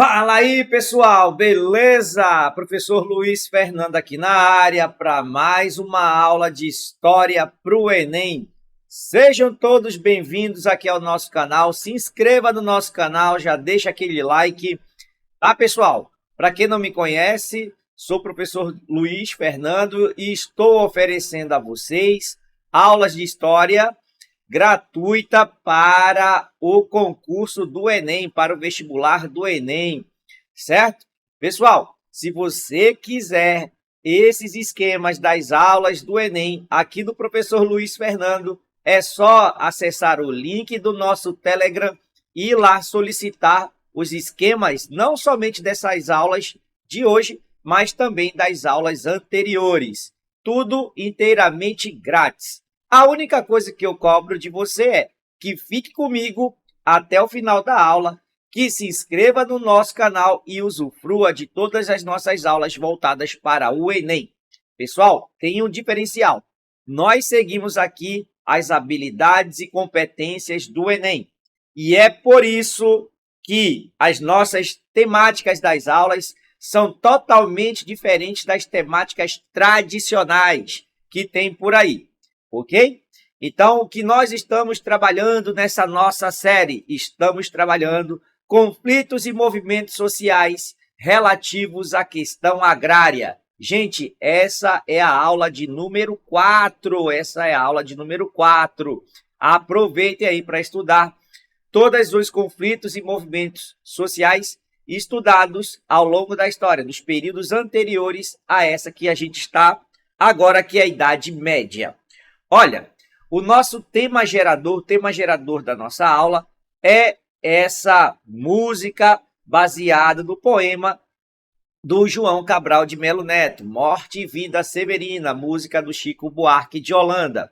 Fala aí, pessoal, beleza? Professor Luiz Fernando aqui na área para mais uma aula de História para o Enem. Sejam todos bem-vindos aqui ao nosso canal. Se inscreva no nosso canal, já deixa aquele like. Tá, pessoal? Para quem não me conhece, sou o professor Luiz Fernando e estou oferecendo a vocês aulas de História gratuita para o concurso do Enem, para o vestibular do Enem, certo? Pessoal, se você quiser esses esquemas das aulas do Enem aqui do professor Luiz Fernando, é só acessar o link do nosso Telegram e ir lá solicitar os esquemas, não somente dessas aulas de hoje, mas também das aulas anteriores. Tudo inteiramente grátis. A única coisa que eu cobro de você é que fique comigo até o final da aula, que se inscreva no nosso canal e usufrua de todas as nossas aulas voltadas para o Enem. Pessoal, tem um diferencial. Nós seguimos aqui as habilidades e competências do Enem. E é por isso que as nossas temáticas das aulas são totalmente diferentes das temáticas tradicionais que tem por aí. Ok? Então, o que nós estamos trabalhando nessa nossa série? Estamos trabalhando conflitos e movimentos sociais relativos à questão agrária. Gente, essa é a aula de número 4. Essa é a aula de número 4. Aproveitem aí para estudar todos os conflitos e movimentos sociais estudados ao longo da história, dos períodos anteriores a essa que a gente está agora, que é a Idade Média. Olha, o nosso tema gerador da nossa aula é essa música baseada no poema do João Cabral de Melo Neto, Morte e Vida Severina, música do Chico Buarque de Holanda.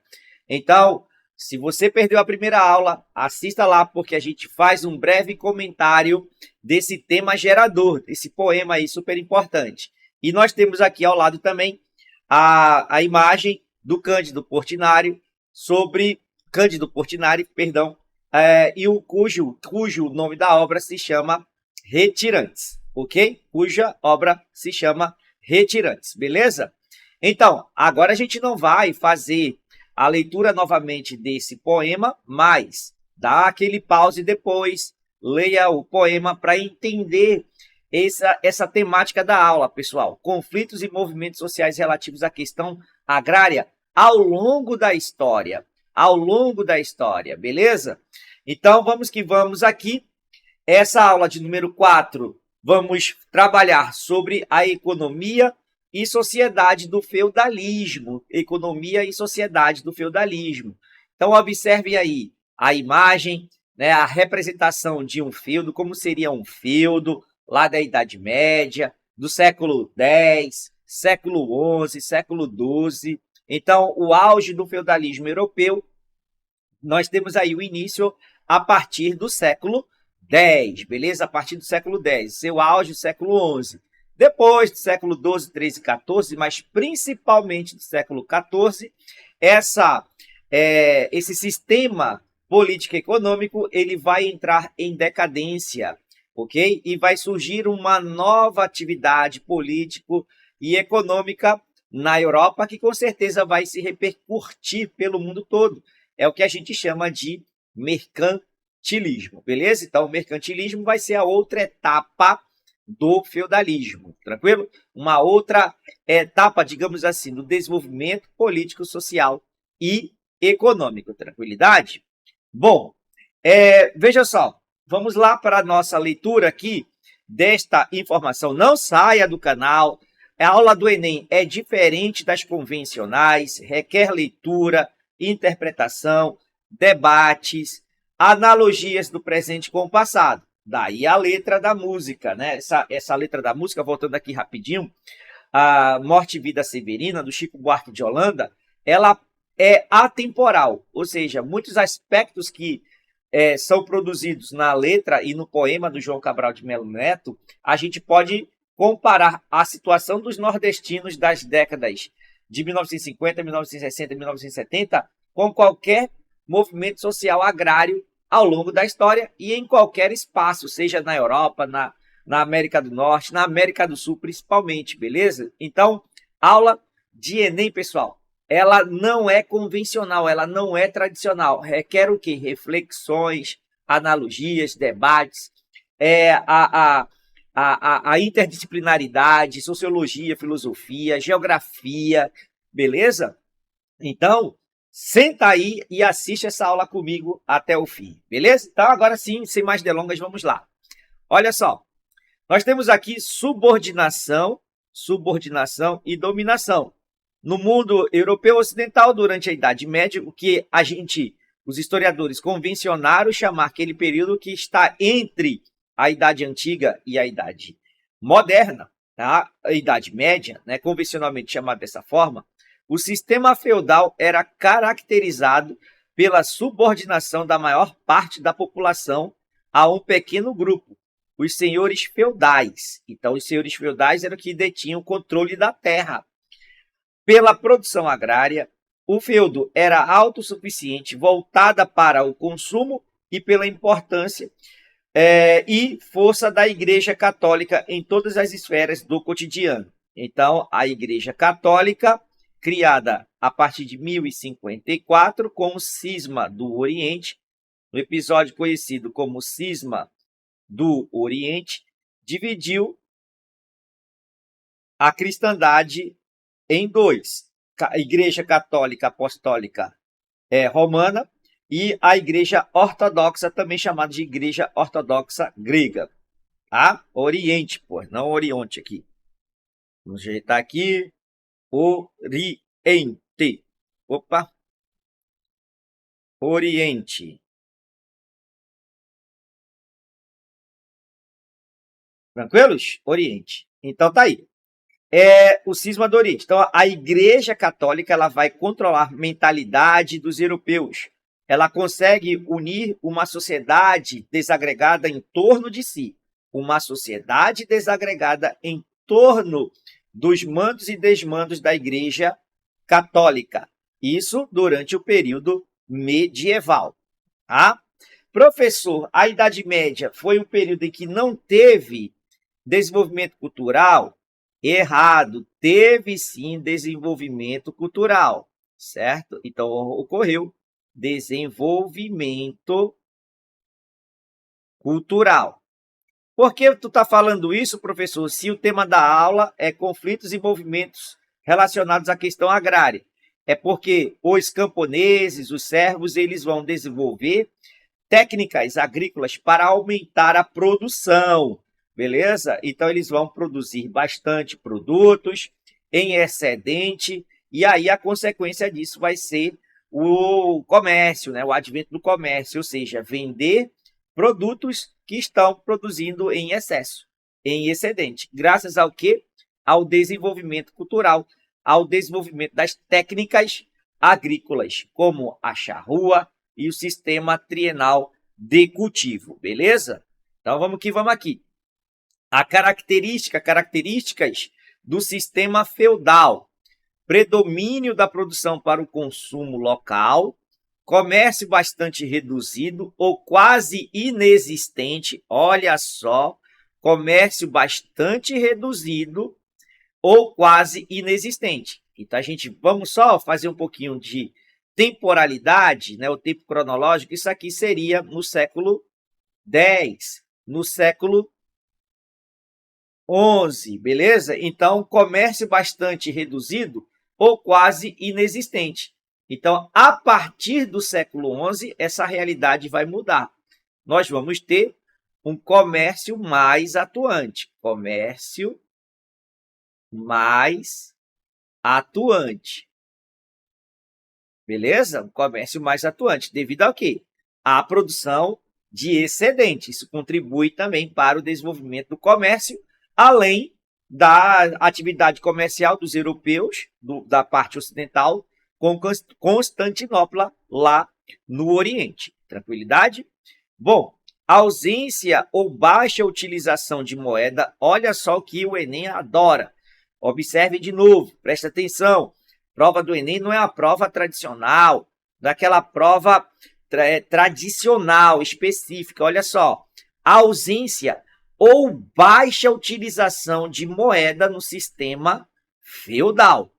Então, se você perdeu a primeira aula, assista lá, porque a gente faz um breve comentário desse tema gerador, desse poema aí super importante. E nós temos aqui ao lado também a imagem do Cândido Portinari, e o cujo nome da obra se chama Retirantes, ok? Cuja obra se chama Retirantes, beleza? Então, agora a gente não vai fazer a leitura novamente desse poema, mas dá aquele pause depois, leia o poema para entender essa temática da aula, pessoal. Conflitos e movimentos sociais relativos à questão agrária ao longo da história, beleza? Então, vamos que vamos aqui. Essa aula de número 4, vamos trabalhar sobre a economia e sociedade do feudalismo. Economia e sociedade do feudalismo. Então, observe aí a imagem, né, a representação de um feudo, como seria um feudo lá da Idade Média, do século X, século XI, século XII. Então, o auge do feudalismo europeu, nós temos aí o início a partir do século X, beleza? A partir do século X, seu auge do século XI. Depois do século XII, XIII e XIV, mas principalmente do século XIV, esse sistema político-econômico ele vai entrar em decadência, ok? E vai surgir uma nova atividade político e econômica na Europa, que com certeza vai se repercutir pelo mundo todo. É o que a gente chama de mercantilismo, beleza? Então, o mercantilismo vai ser a outra etapa do feudalismo, tranquilo? Uma outra etapa, digamos assim, do desenvolvimento político, social e econômico. Tranquilidade? Bom, veja só, vamos lá para a nossa leitura aqui desta informação. Não saia do canal. A aula do Enem é diferente das convencionais, requer leitura, interpretação, debates, analogias do presente com o passado. Daí a letra da música, né? Essa letra da música, voltando aqui rapidinho, a Morte e Vida Severina, do Chico Buarque de Holanda, ela é atemporal, ou seja, muitos aspectos que são produzidos na letra e no poema do João Cabral de Melo Neto, a gente pode comparar a situação dos nordestinos das décadas de 1950, 1960 e 1970 com qualquer movimento social agrário ao longo da história e em qualquer espaço, seja na Europa, na América do Norte, na América do Sul principalmente, beleza? Então, aula de Enem, pessoal, ela não é convencional, ela não é tradicional. Requer o quê? Reflexões, analogias, debates, a interdisciplinaridade, sociologia, filosofia, geografia, beleza? Então, senta aí e assiste essa aula comigo até o fim, beleza? Então, agora sim, sem mais delongas, vamos lá. Olha só, nós temos aqui subordinação e dominação. No mundo europeu ocidental, durante a Idade Média, o que os historiadores convencionaram chamar aquele período que está entre a Idade Antiga e a Idade Moderna, tá? A Idade Média, né, convencionalmente chamada dessa forma, o sistema feudal era caracterizado pela subordinação da maior parte da população a um pequeno grupo, os senhores feudais. Então, os senhores feudais eram que detinham o controle da terra. Pela produção agrária, o feudo era autossuficiente, voltada para o consumo e pela importância e força da Igreja Católica em todas as esferas do cotidiano. Então, a Igreja Católica, criada a partir de 1054, com o Cisma do Oriente, no episódio conhecido como Cisma do Oriente, dividiu a cristandade em dois: a Igreja Católica Apostólica Romana e a Igreja Ortodoxa, também chamada de Igreja Ortodoxa Grega. Tá? Oriente, pô, não Oriente aqui. Vamos ajeitar aqui. Oriente. Opa. Oriente. Tranquilos? Oriente. Então tá aí. O cisma do Oriente. Então, a Igreja Católica ela vai controlar a mentalidade dos europeus. Ela consegue unir uma sociedade desagregada em torno de si. Uma sociedade desagregada em torno dos mandos e desmandos da Igreja Católica. Isso durante o período medieval. Tá? Professor, a Idade Média foi um período em que não teve desenvolvimento cultural? Errado, teve sim desenvolvimento cultural, certo? Então, ocorreu desenvolvimento cultural. Por que tu está falando isso, professor, se o tema da aula é conflitos e movimentos relacionados à questão agrária? É porque os camponeses, os servos, eles vão desenvolver técnicas agrícolas para aumentar a produção, beleza? Então, eles vão produzir bastante produtos em excedente, e aí a consequência disso vai ser o comércio, né? O advento do comércio, ou seja, vender produtos que estão produzindo em excesso, em excedente. Graças ao quê? Ao desenvolvimento cultural, ao desenvolvimento das técnicas agrícolas, como a charrua e o sistema trienal de cultivo, beleza? Então, vamos aqui. Características do sistema feudal: predomínio da produção para o consumo local, comércio bastante reduzido ou quase inexistente. Olha só, comércio bastante reduzido ou quase inexistente. Então, vamos só fazer um pouquinho de temporalidade, né? O tempo cronológico. Isso aqui seria no século X, no século XI, beleza? Então, comércio bastante reduzido ou quase inexistente. Então, a partir do século XI, essa realidade vai mudar. Nós vamos ter um comércio mais atuante. Comércio mais atuante. Beleza? Um comércio mais atuante. Devido ao quê? À produção de excedente. Isso contribui também para o desenvolvimento do comércio, além da atividade comercial dos europeus, da parte ocidental, com Constantinopla, lá no Oriente. Tranquilidade? Bom, ausência ou baixa utilização de moeda, olha só o que o Enem adora. Observe de novo, presta atenção. Prova do Enem não é a prova tradicional, daquela prova tradicional, específica. Olha só, a ausência ou baixa utilização de moeda no sistema feudal,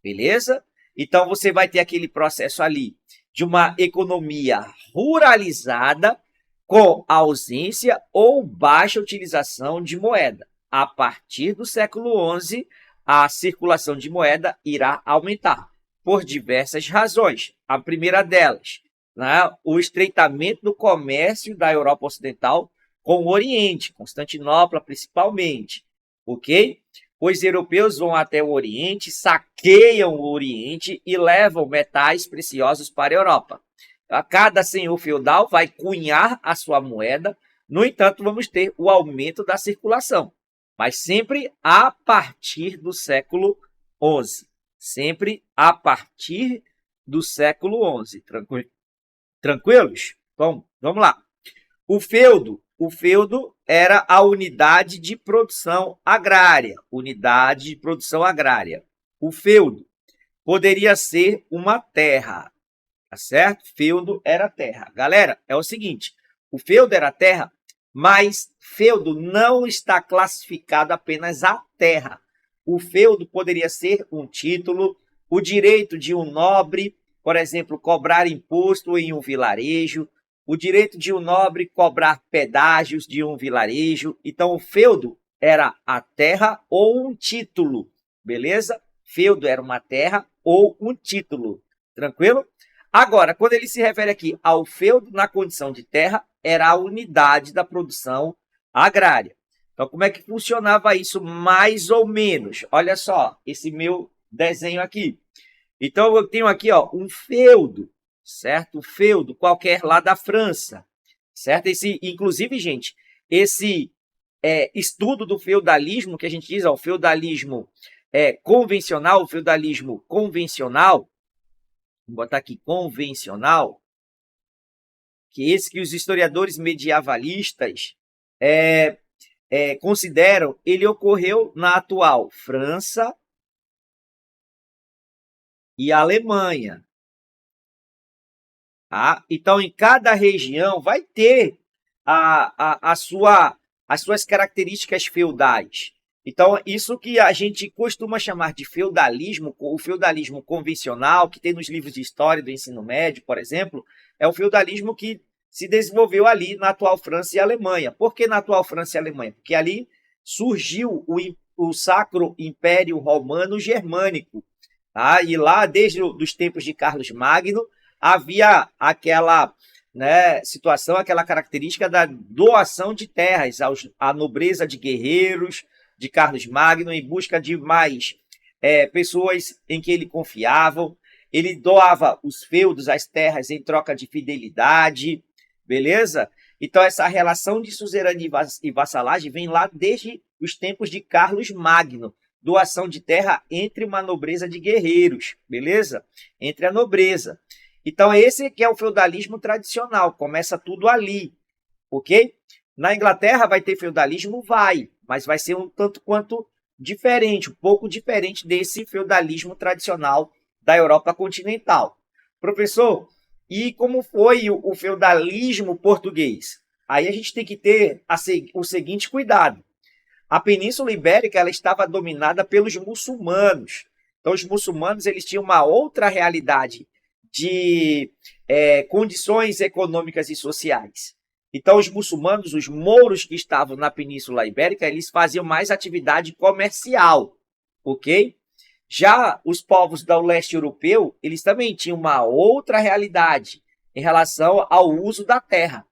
beleza? Então, você vai ter aquele processo ali de uma economia ruralizada com ausência ou baixa utilização de moeda. A partir do século XI, a circulação de moeda irá aumentar, por diversas razões. A primeira delas, né, o estreitamento do comércio da Europa Ocidental com o Oriente, Constantinopla principalmente, ok? Os europeus vão até o Oriente, saqueiam o Oriente e levam metais preciosos para a Europa. Cada senhor feudal vai cunhar a sua moeda, no entanto, vamos ter o aumento da circulação, mas sempre a partir do século XI. Sempre a partir do século XI. Tranquilos? Bom, vamos lá. O feudo era a unidade de produção agrária. Unidade de produção agrária. O feudo poderia ser uma terra, tá certo? Feudo era terra. Galera, é o seguinte, o feudo era terra, mas feudo não está classificado apenas a terra. O feudo poderia ser um título, o direito de um nobre, por exemplo, cobrar imposto em um vilarejo, o direito de um nobre cobrar pedágios de um vilarejo. Então, o feudo era a terra ou um título, beleza? Feudo era uma terra ou um título, tranquilo? Agora, quando ele se refere aqui ao feudo na condição de terra, era a unidade da produção agrária. Então, como é que funcionava isso mais ou menos? Olha só, esse meu desenho aqui. Então, eu tenho aqui ó, um feudo, certo? Um feudo qualquer lá da França, certo? Inclusive, gente, esse estudo do feudalismo, que a gente diz, ó, o feudalismo convencional, vou botar aqui convencional, que esse que os historiadores medievalistas consideram, ele ocorreu na atual França e Alemanha. Tá? Então, em cada região vai ter as suas características feudais. Então, isso que a gente costuma chamar de feudalismo, o feudalismo convencional, que tem nos livros de história do ensino médio, por exemplo, é o feudalismo que se desenvolveu ali na atual França e Alemanha. Por que na atual França e Alemanha? Porque ali surgiu o Sacro Império Romano Germânico. Tá? E lá, desde os tempos de Carlos Magno, havia aquela situação, aquela característica da doação de terras à nobreza de guerreiros, de Carlos Magno, em busca de mais pessoas em que ele confiava. Ele doava os feudos, as terras, em troca de fidelidade, beleza? Então, essa relação de suzerania e vassalagem vem lá desde os tempos de Carlos Magno, doação de terra entre uma nobreza de guerreiros, beleza? Entre a nobreza. Então, esse que é o feudalismo tradicional, começa tudo ali, ok? Na Inglaterra vai ter feudalismo? Vai, mas vai ser um tanto quanto diferente, um pouco diferente desse feudalismo tradicional da Europa continental. Professor, e como foi o feudalismo português? Aí a gente tem que ter o seguinte cuidado. A Península Ibérica ela estava dominada pelos muçulmanos. Então, os muçulmanos eles tinham uma outra realidade de condições econômicas e sociais. Então, os muçulmanos, os mouros que estavam na Península Ibérica, eles faziam mais atividade comercial, ok? Já os povos do leste europeu, eles também tinham uma outra realidade em relação ao uso da terra.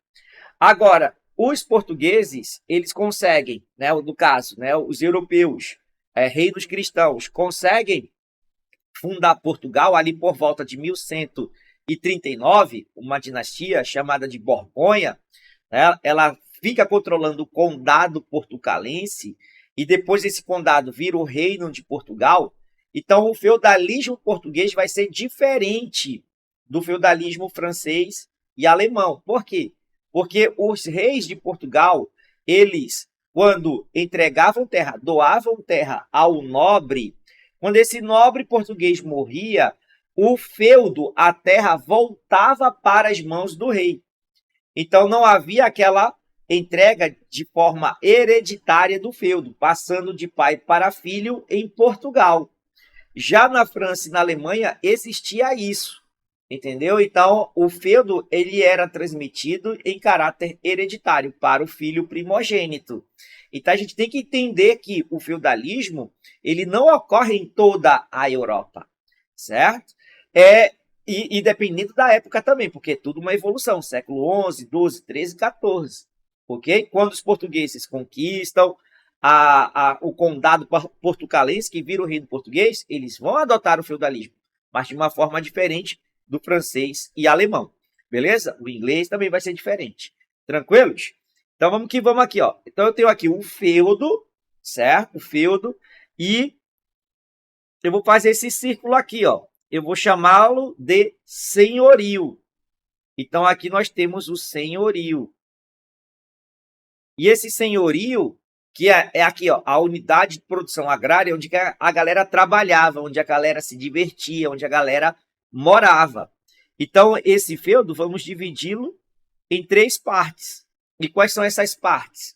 Agora, os portugueses, eles conseguem, no caso, os europeus, reinos cristãos, conseguem fundar Portugal ali por volta de 1139, uma dinastia chamada de Borgonha. Ela fica controlando o condado portucalense e depois esse condado vira o reino de Portugal. Então, o feudalismo português vai ser diferente do feudalismo francês e alemão. Por quê? Porque os reis de Portugal, eles, quando entregavam terra, doavam terra ao nobre, quando esse nobre português morria, o feudo, a terra, voltava para as mãos do rei. Então, não havia aquela entrega de forma hereditária do feudo, passando de pai para filho em Portugal. Já na França e na Alemanha existia isso, entendeu? Então, o feudo ele era transmitido em caráter hereditário para o filho primogênito. Então, a gente tem que entender que o feudalismo ele não ocorre em toda a Europa, certo? E dependendo da época também, porque é tudo uma evolução, século XI, XII, XIII, XIV, ok? Quando os portugueses conquistam o condado portucalense, que vira o reino português, eles vão adotar o feudalismo, mas de uma forma diferente do francês e alemão, beleza? O inglês também vai ser diferente. Tranquilos? Então vamos que vamos aqui, ó. Então eu tenho aqui o feudo, certo? O feudo, e eu vou fazer esse círculo aqui, ó. Eu vou chamá-lo de senhorio. Então aqui nós temos o senhorio. E esse senhorio, que é aqui, ó, a unidade de produção agrária, onde a galera trabalhava, onde a galera se divertia, onde a galera morava. Então, esse feudo, vamos dividi-lo em 3 partes. E quais são essas partes?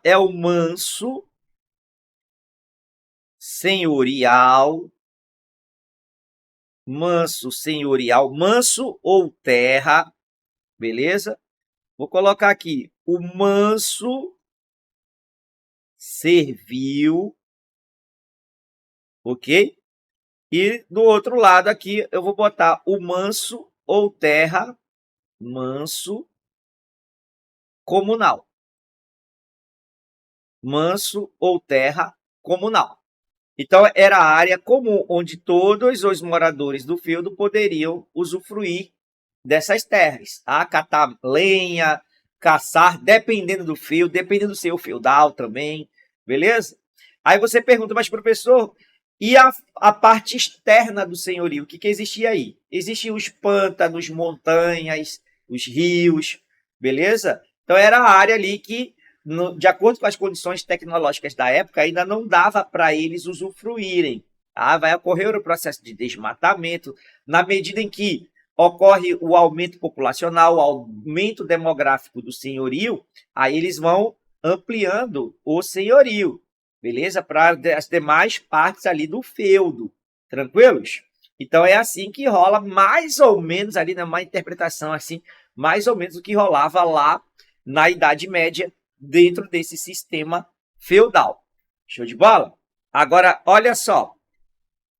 É o manso senhorial, manso ou terra, beleza? Vou colocar aqui o manso servil, ok? E do outro lado aqui eu vou botar o manso ou terra, manso comunal. Manso ou terra comunal. Então, era a área comum onde todos os moradores do feudo poderiam usufruir dessas terras. Catar lenha, caçar, dependendo do feudo, dependendo do seu feudal também, beleza? Aí você pergunta, mas professor, e a parte externa do senhorio, o que existia aí? Existiam os pântanos, montanhas, os rios, beleza? Então, era a área ali que, de acordo com as condições tecnológicas da época, ainda não dava para eles usufruírem. Vai ocorrer o processo de desmatamento, na medida em que ocorre o aumento populacional, o aumento demográfico do senhorio, aí eles vão ampliando o senhorio, beleza? Para as demais partes ali do feudo, tranquilos? Então é assim que rola mais ou menos ali, numa interpretação assim, mais ou menos o que rolava lá na Idade Média, dentro desse sistema feudal. Show de bola? Agora, olha só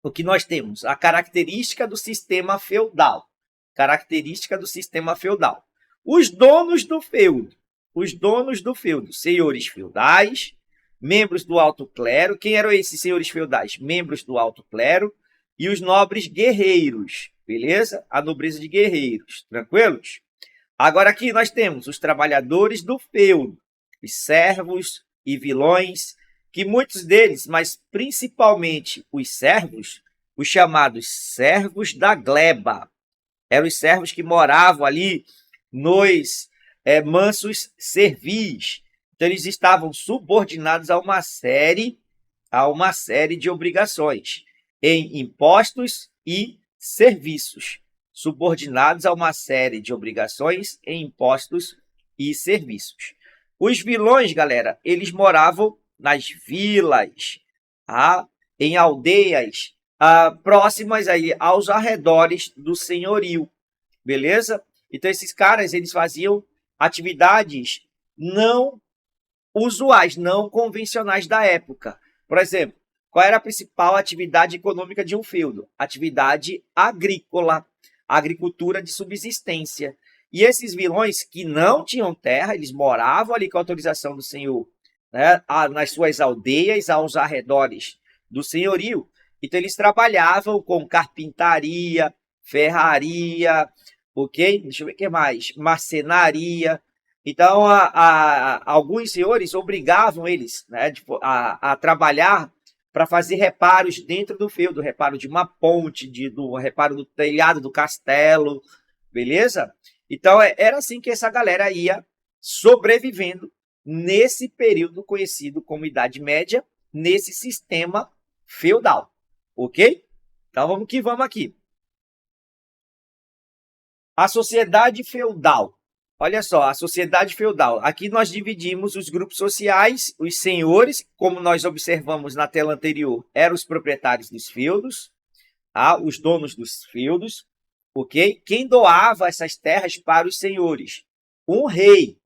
o que nós temos. A característica do sistema feudal. Característica do sistema feudal. Os donos do feudo. Os donos do feudo. Senhores feudais, membros do alto clero. Quem eram esses senhores feudais? Membros do alto clero. E os nobres guerreiros. Beleza? A nobreza de guerreiros. Tranquilos? Agora aqui nós temos os trabalhadores do feudo, os servos e vilões, que muitos deles, mas principalmente os servos, os chamados servos da gleba, eram os servos que moravam ali nos mansos servis. Então eles estavam subordinados a uma série de obrigações em impostos e serviços. Subordinados a uma série de obrigações em impostos e serviços. Os vilões, galera, eles moravam nas vilas, em aldeias próximas aí aos arredores do senhorio, beleza? Então esses caras, eles faziam atividades não usuais, não convencionais da época. Por exemplo, qual era a principal atividade econômica de um feudo? Atividade agrícola. Agricultura de subsistência. E esses vilões que não tinham terra, eles moravam ali com a autorização do senhor, né, nas suas aldeias, aos arredores do senhorio. Então, eles trabalhavam com carpintaria, ferraria, ok? Deixa eu ver o que mais. Marcenaria. Então, alguns senhores obrigavam eles, né, a trabalhar para fazer reparos dentro do feudo, reparo de uma ponte, reparo do telhado do castelo, beleza? Então, era assim que essa galera ia sobrevivendo nesse período conhecido como Idade Média, nesse sistema feudal, ok? Então, vamos que vamos aqui. A sociedade feudal. olha só, a sociedade feudal. Aqui nós dividimos os grupos sociais, os senhores, como nós observamos na tela anterior, eram os proprietários dos feudos, tá? Os donos dos feudos, ok? Quem doava essas terras para os senhores? Um rei,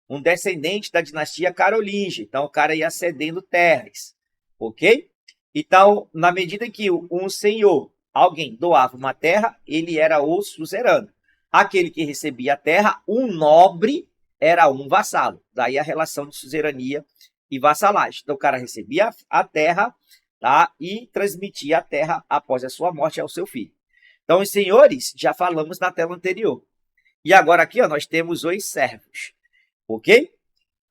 um descendente da dinastia carolíngia. Então, o cara ia cedendo terras, ok? Então, na medida em que um senhor, alguém doava uma terra, ele era o suzerano. Aquele que recebia a terra, um nobre, era um vassalo. Daí a relação de suzerania e vassalagem. Então, o cara recebia a terra, tá? E transmitia a terra após a sua morte ao seu filho. Então, os senhores, já falamos na tela anterior. E agora aqui, ó, nós temos os servos, ok?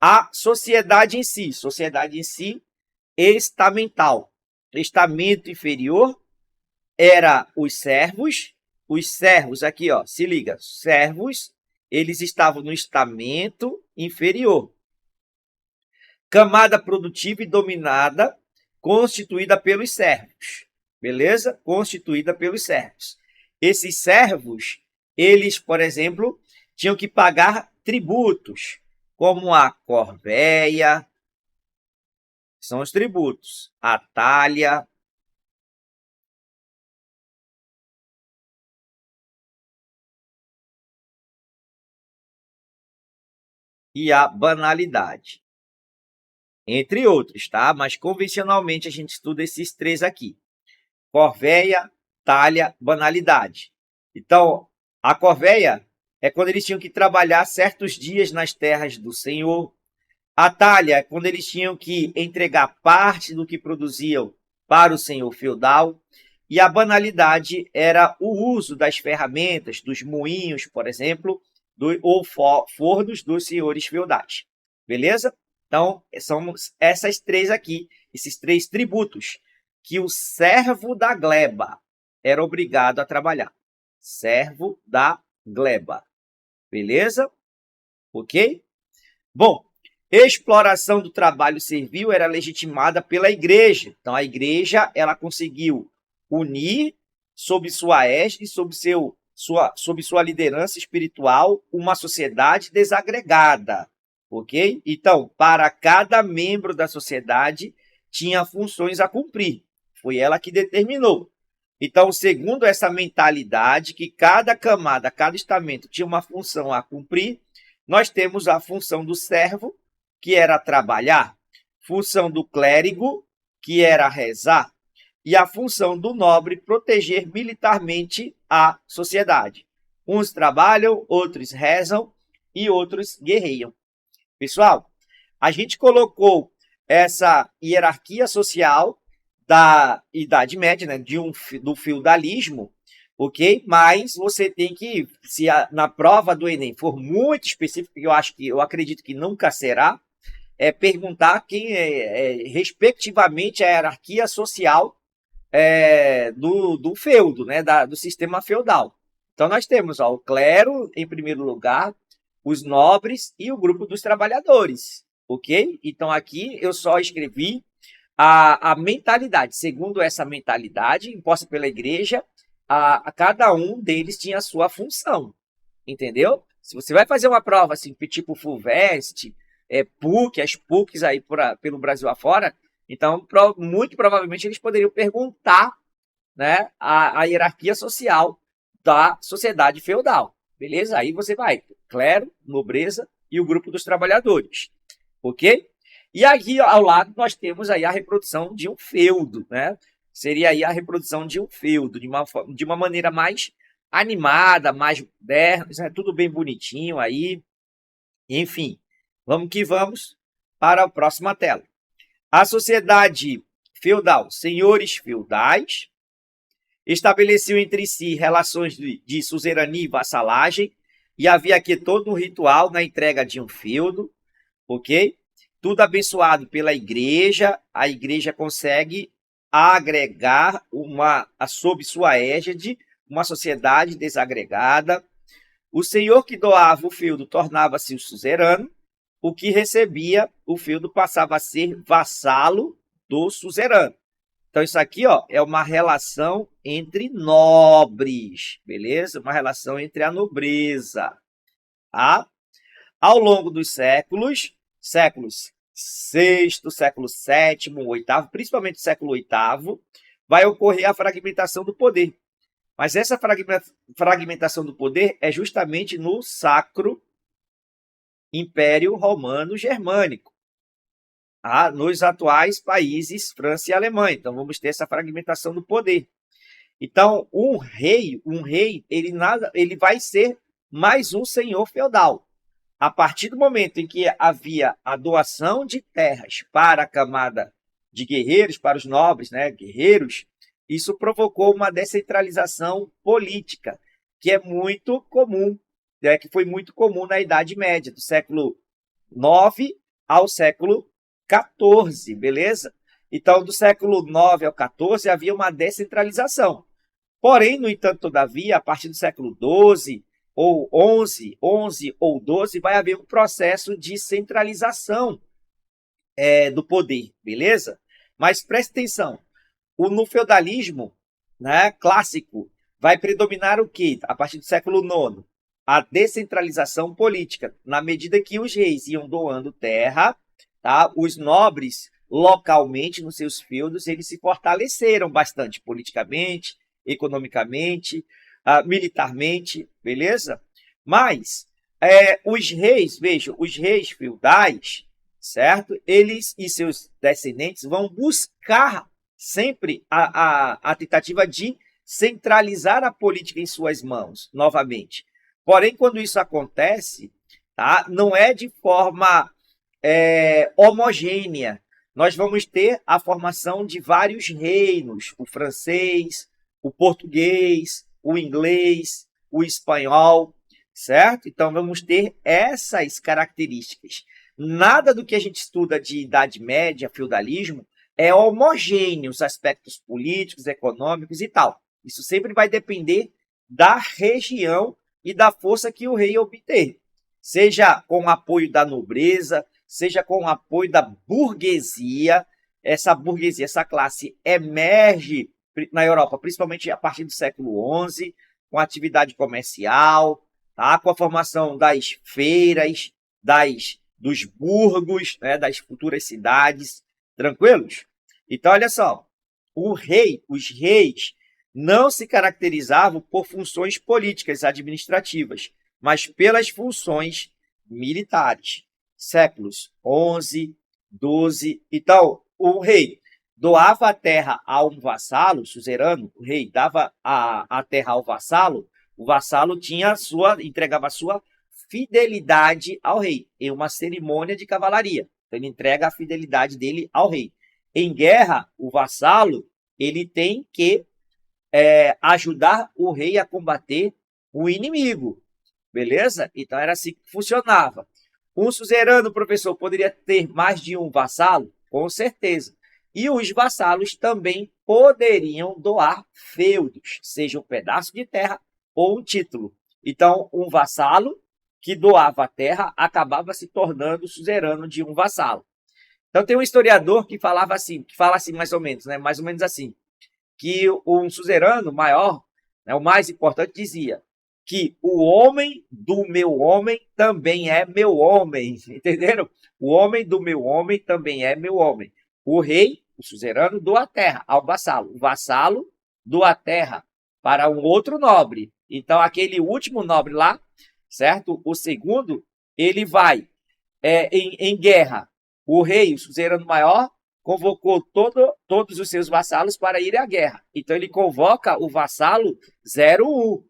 A sociedade em si, estamental. Estamento inferior era os servos. Os servos aqui, ó, se liga, servos, eles estavam no estamento inferior. Camada produtiva e dominada, constituída pelos servos. Beleza? Constituída pelos servos. Esses servos, eles, por exemplo, tinham que pagar tributos, como a corvéia, são os tributos, a talha, e a banalidade, entre outros, tá? Mas convencionalmente a gente estuda esses três aqui: corvéia, talha, banalidade. Então, a corvéia é quando eles tinham que trabalhar certos dias nas terras do Senhor. A talha é quando eles tinham que entregar parte do que produziam para o senhor feudal. E a banalidade era o uso das ferramentas, dos moinhos, por exemplo, ou fornos dos senhores feudais. Beleza? Então, são essas três aqui, esses três tributos, que o servo da gleba era obrigado a trabalhar. Servo da gleba. Beleza? Ok? Bom, exploração do trabalho servil era legitimada pela igreja. Então, a igreja ela conseguiu unir, sob sua égide, sob sua liderança espiritual, uma sociedade desagregada. Ok? Então, para cada membro da sociedade, tinha funções a cumprir. Foi ela que determinou. Então, segundo essa mentalidade, que cada camada, cada estamento tinha uma função a cumprir, nós temos a função do servo, que era trabalhar, função do clérigo, que era rezar, e a função do nobre, proteger militarmente a sociedade. Uns trabalham, outros rezam e outros guerreiam. Pessoal, a gente colocou essa hierarquia social da Idade Média, né, do feudalismo, ok? Mas você tem que, se na prova do Enem for muito específico, eu acredito que nunca será, perguntar quem respectivamente a hierarquia social do feudo, né, do sistema feudal. Então nós temos o clero em primeiro lugar, os nobres e o grupo dos trabalhadores, ok? Então aqui eu só escrevi a mentalidade. Segundo essa mentalidade imposta pela igreja, a cada um deles tinha a sua função, entendeu? Se você vai fazer uma prova assim, tipo FUVEST, PUC, as PUCs aí pelo Brasil afora, então muito provavelmente eles poderiam perguntar, né, a hierarquia social da sociedade feudal, beleza? Aí você vai, clero, nobreza e o grupo dos trabalhadores, ok? E aqui ao lado nós temos aí a reprodução de um feudo, né? Seria aí a reprodução de um feudo, de uma maneira mais animada, mais moderna, né? Tudo bem bonitinho aí. Enfim, vamos que vamos para a próxima tela. A sociedade feudal, senhores feudais, estabeleceu entre si relações de suzerania e vassalagem, e havia aqui todo um ritual na entrega de um feudo, ok? Tudo abençoado pela igreja, a igreja consegue agregar sob sua égide uma sociedade desagregada. O senhor que doava o feudo tornava-se o suzerano, o que recebia o feudo passava a ser vassalo do suzerano. Então isso aqui, ó, é uma relação entre nobres, beleza? Uma relação entre a nobreza, tá? Ao longo dos séculos sexto, século sétimo, oitavo, principalmente o século oitavo, vai ocorrer a fragmentação do poder. Mas essa fragmentação do poder é justamente no Sacro Império Romano Germânico, nos atuais países França e Alemanha. Então vamos ter essa fragmentação do poder. Então um rei, ele vai ser mais um senhor feudal. A partir do momento em que havia a doação de terras para a camada de guerreiros, para os nobres, né, guerreiros, isso provocou uma descentralização política, que é muito comum, que foi muito comum na Idade Média, do século IX ao século XIV, beleza? Então, do século IX ao XIV havia uma descentralização. Porém, no entanto, todavia, a partir do século XII ou 11 ou 12, vai haver um processo de centralização do poder, beleza? Mas preste atenção, no feudalismo, né, clássico, vai predominar o quê? A partir do século IX, a descentralização política, na medida que os reis iam doando terra, tá? Os nobres, localmente, nos seus feudos, eles se fortaleceram bastante politicamente, economicamente, militarmente, beleza? Mas os reis, vejam, os reis feudais, certo? Eles e seus descendentes vão buscar sempre a tentativa de centralizar a política em suas mãos, novamente. Porém, quando isso acontece, tá? Não é de forma homogênea. Nós vamos ter a formação de vários reinos, o francês, o português, o inglês, o espanhol, certo? Então, vamos ter essas características. Nada do que a gente estuda de Idade Média, feudalismo, é homogêneo, os aspectos políticos, econômicos e tal. Isso sempre vai depender da região e da força que o rei obter. Seja com o apoio da nobreza, seja com o apoio da burguesia. Essa burguesia, essa classe emerge na Europa, principalmente a partir do século XI, com a atividade comercial, tá? Com a formação das feiras, dos burgos, né? Das futuras cidades, tranquilos? Então, olha só, os reis não se caracterizavam por funções políticas administrativas, mas pelas funções militares. Séculos XI, XII. Então, o rei doava a terra a um vassalo, suzerano, o rei dava a terra ao vassalo, o vassalo entregava a sua fidelidade ao rei, em uma cerimônia de cavalaria. Então, ele entrega a fidelidade dele ao rei. Em guerra, o vassalo ele tem que ajudar o rei a combater o inimigo, beleza? Então, era assim que funcionava. Um suzerano, professor, poderia ter mais de um vassalo? Com certeza. E os vassalos também poderiam doar feudos, seja um pedaço de terra ou um título. Então, um vassalo que doava a terra acabava se tornando suzerano de um vassalo. Então, tem um historiador que fala assim mais ou menos, né? Mais ou menos assim, que um suzerano maior, né, o mais importante, dizia que o homem do meu homem também é meu homem, entenderam? O homem do meu homem também é meu homem. O rei, o suzerano, doa a terra ao vassalo. O vassalo doa a terra para um outro nobre. Então, aquele último nobre lá, certo? O segundo, ele vai em guerra. O rei, o suzerano maior, convocou todos os seus vassalos para ir à guerra. Então, ele convoca o vassalo 01.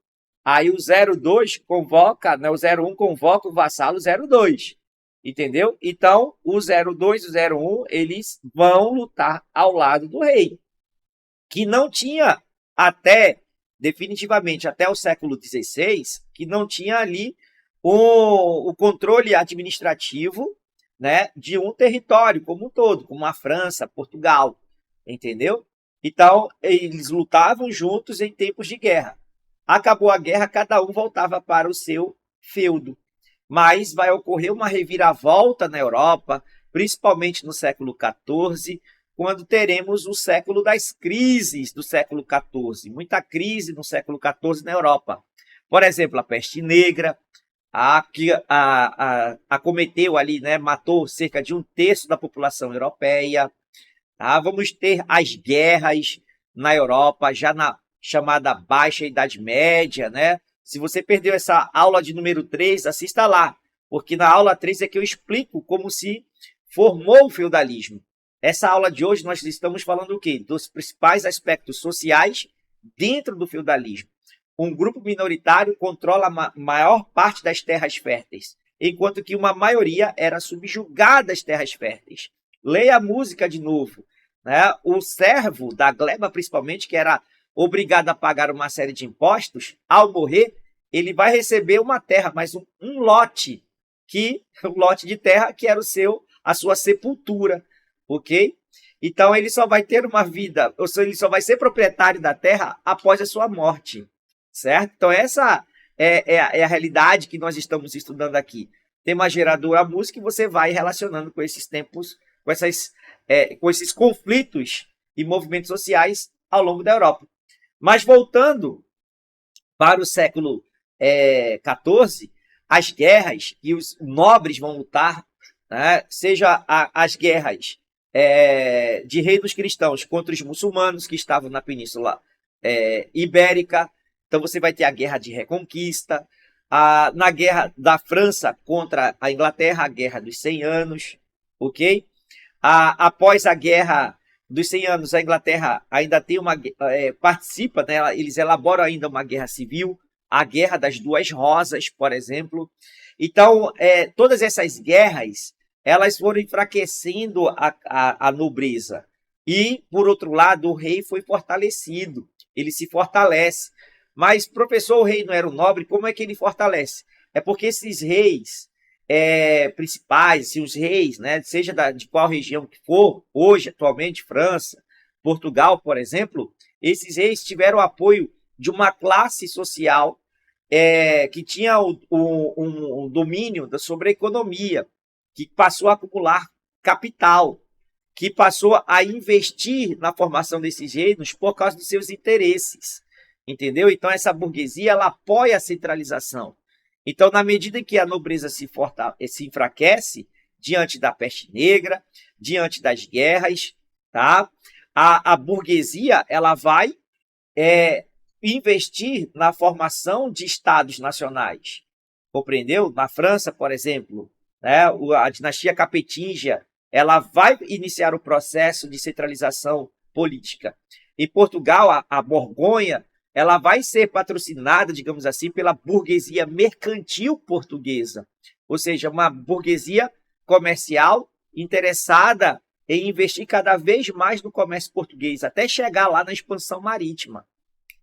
Aí o 02 convoca, né, o 01 convoca o vassalo 02. Entendeu? Então, o 02 e o 01, eles vão lutar ao lado do rei, que não tinha definitivamente até o século XVI, que não tinha ali o controle administrativo, né, de um território como um todo, como a França, Portugal, entendeu? Então, eles lutavam juntos em tempos de guerra. Acabou a guerra, cada um voltava para o seu feudo. Mas vai ocorrer uma reviravolta na Europa, principalmente no século XIV, quando teremos o século das crises do século XIV. Muita crise no século XIV na Europa. Por exemplo, a peste negra, que acometeu ali, né, matou cerca de um terço da população europeia. Tá? Vamos ter as guerras na Europa, já na chamada Baixa Idade Média, né? Se você perdeu essa aula de número 3, assista lá, porque na aula 3 é que eu explico como se formou o feudalismo. Essa aula de hoje nós estamos falando o quê? Dos principais aspectos sociais dentro do feudalismo. Um grupo minoritário controla a maior parte das terras férteis, enquanto que uma maioria era subjugada às terras férteis. Leia a música de novo. Né? O servo da gleba, principalmente, que era obrigado a pagar uma série de impostos, ao morrer, ele vai receber uma terra, mas um lote, um lote de terra que era a sua sepultura, ok? Então ele só vai ter uma vida, ou seja, ele só vai ser proprietário da terra após a sua morte, certo? Então essa é a realidade que nós estamos estudando aqui. Tema gerador a música, e você vai relacionando com esses tempos, com esses conflitos e movimentos sociais ao longo da Europa. Mas voltando para o século XIV, as guerras que os nobres vão lutar, né, seja as guerras de reinos cristãos contra os muçulmanos que estavam na Península Ibérica. Então você vai ter a Guerra de Reconquista, na Guerra da França contra a Inglaterra, a Guerra dos 100 Anos, ok? Após a Guerra dos 100 Anos, a Inglaterra ainda tem participa, né, eles elaboram ainda uma guerra civil, a Guerra das Duas Rosas, por exemplo. Então, todas essas guerras, elas foram enfraquecendo a nobreza. E, por outro lado, o rei foi fortalecido, ele se fortalece. Mas, professor, o rei não era o nobre, como é que ele fortalece? É porque esses reis principais, os reis, né, seja de qual região que for, hoje, atualmente, França, Portugal, por exemplo, esses reis tiveram o apoio de uma classe social que tinha um domínio sobre a economia, que passou a acumular capital, que passou a investir na formação desses reinos por causa dos seus interesses, entendeu? Então, essa burguesia, ela apoia a centralização. Então, na medida em que a nobreza se enfraquece diante da peste negra, diante das guerras, tá? A burguesia, ela vai investir na formação de estados nacionais, compreendeu? Na França, por exemplo, né, a dinastia capetinga, ela vai iniciar o processo de centralização política. Em Portugal, a Borgonha, ela vai ser patrocinada, digamos assim, pela burguesia mercantil portuguesa, ou seja, uma burguesia comercial interessada em investir cada vez mais no comércio português, até chegar lá na expansão marítima,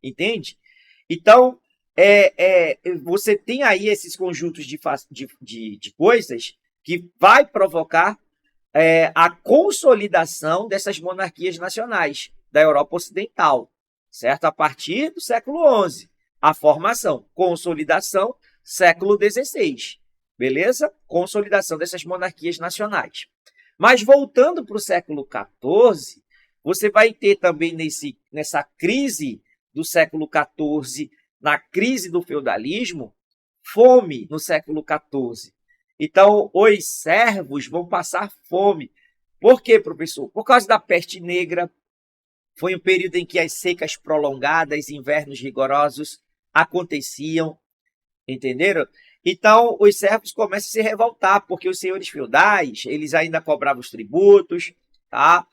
entende? Então, você tem aí esses conjuntos de coisas que vai provocar a consolidação dessas monarquias nacionais da Europa Ocidental, certo? A partir do século XI, a formação, consolidação, século XVI, beleza? Consolidação dessas monarquias nacionais. Mas voltando para o século XIV, você vai ter também nessa crise do século XIV, na crise do feudalismo, fome no século XIV. Então, os servos vão passar fome. Por quê, professor? Por causa da peste negra. Foi um período em que as secas prolongadas, invernos rigorosos aconteciam, entenderam? Então, os servos começam a se revoltar, porque os senhores feudais, eles ainda cobravam os tributos, tá?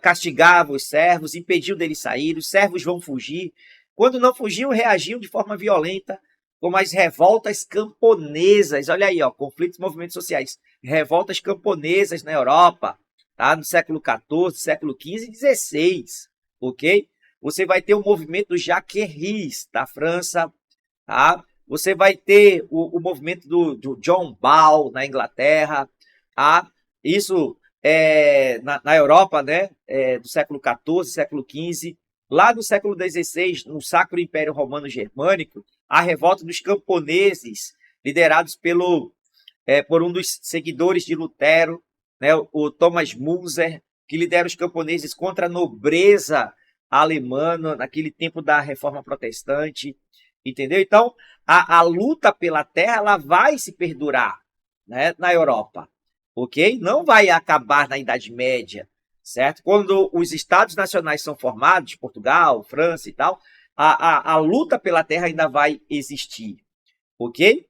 Castigavam os servos, impediam deles sair, os servos vão fugir. Quando não fugiam, reagiam de forma violenta, como as revoltas camponesas. Olha aí, ó, conflitos e movimentos sociais. Revoltas camponesas na Europa, tá? No século XIV, século XV e XVI, ok? Você vai ter o movimento dos Jaqueries da França, tá? Você vai ter o movimento do John Ball na Inglaterra, tá? Isso na Europa, né? Do século XIV, século XV. Lá no século XVI, no Sacro Império Romano Germânico, a revolta dos camponeses, liderados por um dos seguidores de Lutero, né, o Thomas Müntzer, que lidera os camponeses contra a nobreza alemã naquele tempo da Reforma Protestante. Entendeu? Então, a luta pela terra ela vai se perdurar, né, na Europa, ok? Não vai acabar na Idade Média, certo? Quando os estados nacionais são formados, Portugal, França e tal, a luta pela terra ainda vai existir, ok?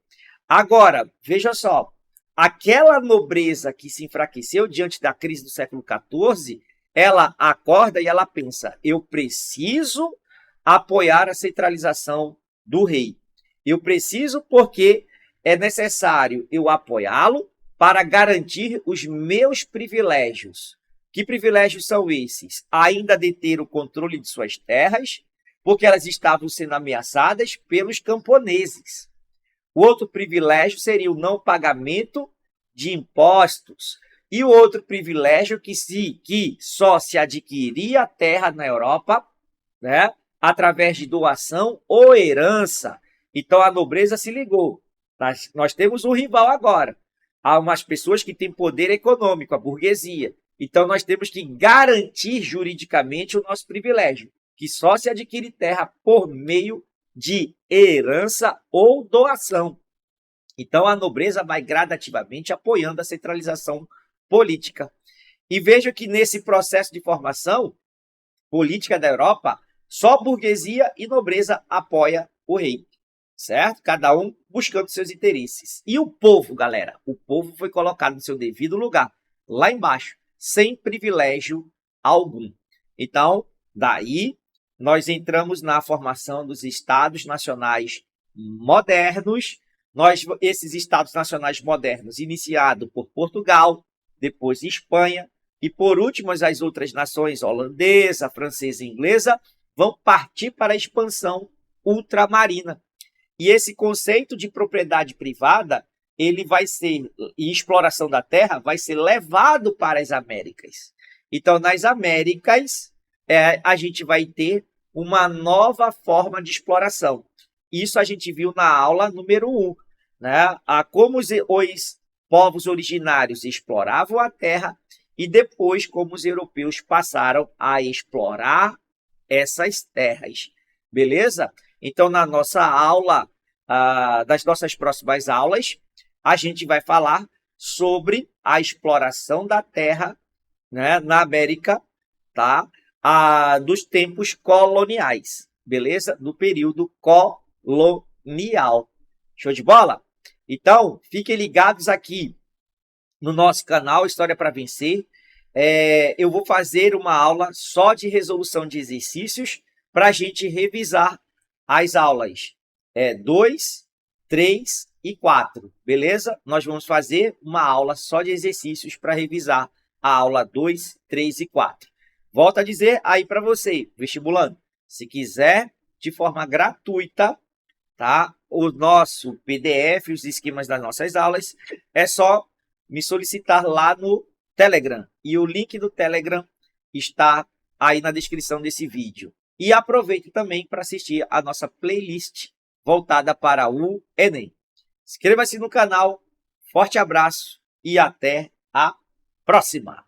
Agora, veja só, aquela nobreza que se enfraqueceu diante da crise do século XIV, ela acorda e ela pensa, eu preciso apoiar a centralização do rei. Eu preciso porque é necessário eu apoiá-lo para garantir os meus privilégios. Que privilégios são esses? Ainda deter o controle de suas terras, porque elas estavam sendo ameaçadas pelos camponeses. O outro privilégio seria o não pagamento de impostos. E o outro privilégio que só se adquiria terra na Europa, né, através de doação ou herança. Então a nobreza se ligou. Nós temos um rival agora. Há umas pessoas que têm poder econômico, a burguesia. Então nós temos que garantir juridicamente o nosso privilégio, que só se adquire terra por meio de herança ou doação. Então a nobreza vai gradativamente apoiando a centralização política. E veja que nesse processo de formação política da Europa, só burguesia e nobreza apoia o rei, certo? Cada um buscando seus interesses. E o povo, galera? O povo foi colocado no seu devido lugar, lá embaixo, sem privilégio algum. Então, daí, nós entramos na formação dos estados nacionais modernos. Esses estados nacionais modernos, iniciado por Portugal, depois Espanha, e por último as outras nações, holandesa, francesa e inglesa, vão partir para a expansão ultramarina. E esse conceito de propriedade privada, ele vai ser, e exploração da terra, vai ser levado para as Américas. Então, nas Américas, a gente vai ter uma nova forma de exploração. Isso a gente viu na aula número 1, né? Como os povos originários exploravam a terra e depois como os europeus passaram a explorar essas terras. Beleza? Então, na nossa aula, das nossas próximas aulas, a gente vai falar sobre a exploração da terra, né, na América, tá? Dos tempos coloniais, beleza? Do período colonial. Show de bola? Então, fiquem ligados aqui no nosso canal História para Vencer. Eu vou fazer uma aula só de resolução de exercícios para a gente revisar as aulas 2, 3 e 4, beleza? Nós vamos fazer uma aula só de exercícios para revisar a aula 2, 3 e 4. Volto a dizer aí para você, vestibulando, se quiser de forma gratuita, tá? O nosso PDF, os esquemas das nossas aulas, é só me solicitar lá no Telegram. E o link do Telegram está aí na descrição desse vídeo. E aproveite também para assistir a nossa playlist voltada para o Enem. Inscreva-se no canal, forte abraço e até a próxima!